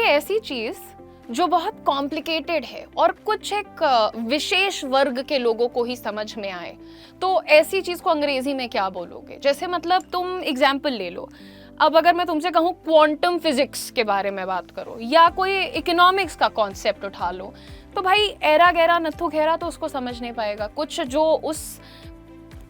ऐसी चीज जो बहुत कॉम्प्लिकेटेड है और कुछ एक विशेष वर्ग के लोगों को ही समझ में आए, तो ऐसी चीज को अंग्रेजी में क्या बोलोगे? जैसे मतलब तुम एग्जाम्पल ले लो, अब अगर मैं तुमसे कहूँ क्वांटम फिजिक्स के बारे में बात करो या कोई इकोनॉमिक्स का कॉन्सेप्ट उठा लो, तो भाई ऐरा गैरा नत्थु घेरा तो उसको समझ नहीं पाएगा। कुछ जो उस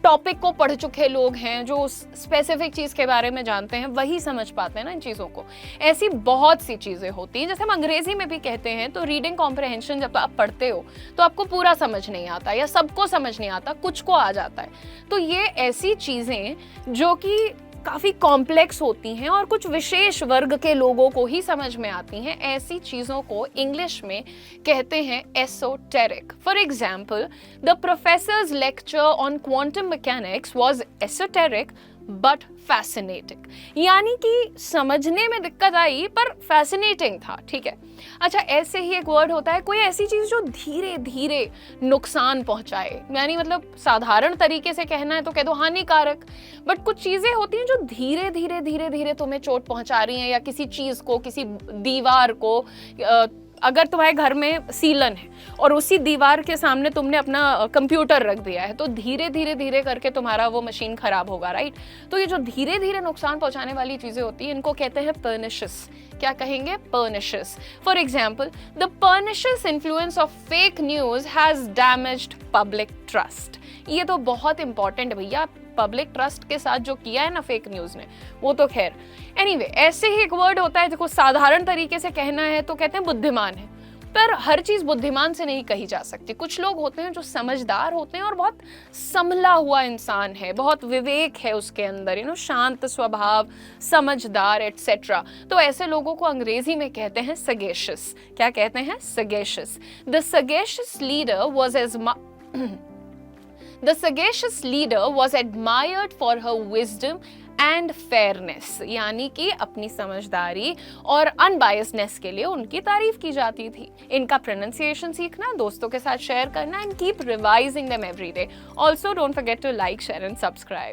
टॉपिक को पढ़ चुके लोग हैं, जो उस स्पेसिफिक चीज के बारे में जानते हैं, वही समझ पाते हैं ना इन चीजों को। ऐसी बहुत सी चीजें होती हैं, जैसे हम अंग्रेजी में भी कहते हैं, तो रीडिंग कॉम्प्रहेंशन जब आप पढ़ते हो तो आपको पूरा समझ नहीं आता या सबको समझ नहीं आता, कुछ को आ जाता है। तो ये ऐसी चीजें जो कि काफ़ी कॉम्प्लेक्स होती हैं और कुछ विशेष वर्ग के लोगों को ही समझ में आती हैं, ऐसी चीज़ों को इंग्लिश में कहते हैं esoteric. For example, the professors lecture on quantum mechanics was esoteric but fascinating, यानी कि समझने में दिक्कत आई पर फैसिनेटिंग था। ठीक है, अच्छा ऐसे ही एक वर्ड होता है कोई ऐसी चीज जो धीरे धीरे नुकसान पहुंचाए, यानी मतलब साधारण तरीके से कहना है तो कह दो हानिकारक, बट कुछ चीजें होती हैं जो धीरे धीरे धीरे धीरे तुम्हें चोट पहुंचा रही हैं, या किसी चीज को, किसी दीवार को, अगर तुम्हारे घर में सीलन है और उसी दीवार के सामने तुमने अपना कंप्यूटर रख दिया है, तो धीरे धीरे धीरे करके तुम्हारा वो मशीन खराब होगा, राइट? तो ये जो धीरे धीरे नुकसान पहुंचाने वाली चीजें होती हैं, इनको कहते हैं पर्निशियस। क्या कहेंगे? Pernicious. For example, the pernicious influence of fake news has damaged public trust. ये तो बहुत इंपॉर्टेंट है भैया, पब्लिक ट्रस्ट के साथ जो किया है ना फेक न्यूज ने, वो तो खैर। एनीवे, ऐसे ही एक वर्ड होता है जिसको साधारण तरीके से कहना है तो कहते हैं बुद्धिमान है, पर हर चीज बुद्धिमान से नहीं कही जा सकती। कुछ लोग होते हैं जो समझदार होते हैं और बहुत संभला हुआ इंसान है, बहुत विवेक है उसके अंदर, शांत स्वभाव, समझदार एटसेट्रा। तो ऐसे लोगों को अंग्रेजी में कहते हैं सगेशियस। क्या कहते हैं? Sagacious. The sagacious leader was admired for her wisdom and fairness, यानी कि अपनी समझदारी और अनबायसनेस के लिए उनकी तारीफ की जाती थी। इनका प्रोनाउंसिएशन सीखना, दोस्तों के साथ शेयर करना, and keep revising them every day. Also don't forget to like, share and subscribe.